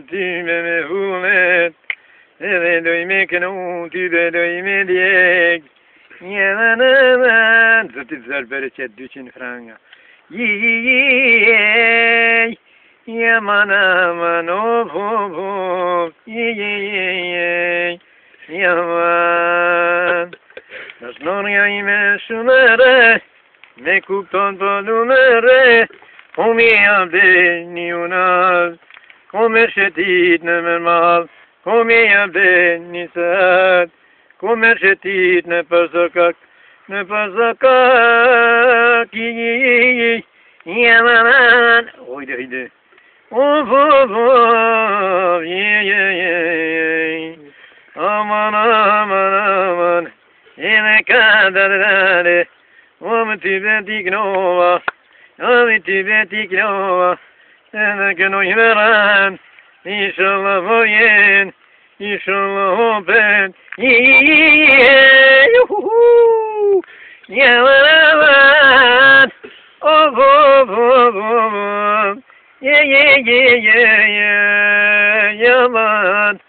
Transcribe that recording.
ty me hullet, edhe doj me kënu, ty dhe doj me djeg. Zotit zërë bërë qëtë 200 franga. Yaman aman of yaman. Nasnoria ime shumere, me kupton për numere, komi abde një unaz, kome shetit në mërmal, komi abde një sët, kome shetit në përzokak, yaman. Oyde. Of, aman, ene kadar tibetik nova, ene kënoj veran, inshallah vojen, inshallah open, yaman, of, yaman.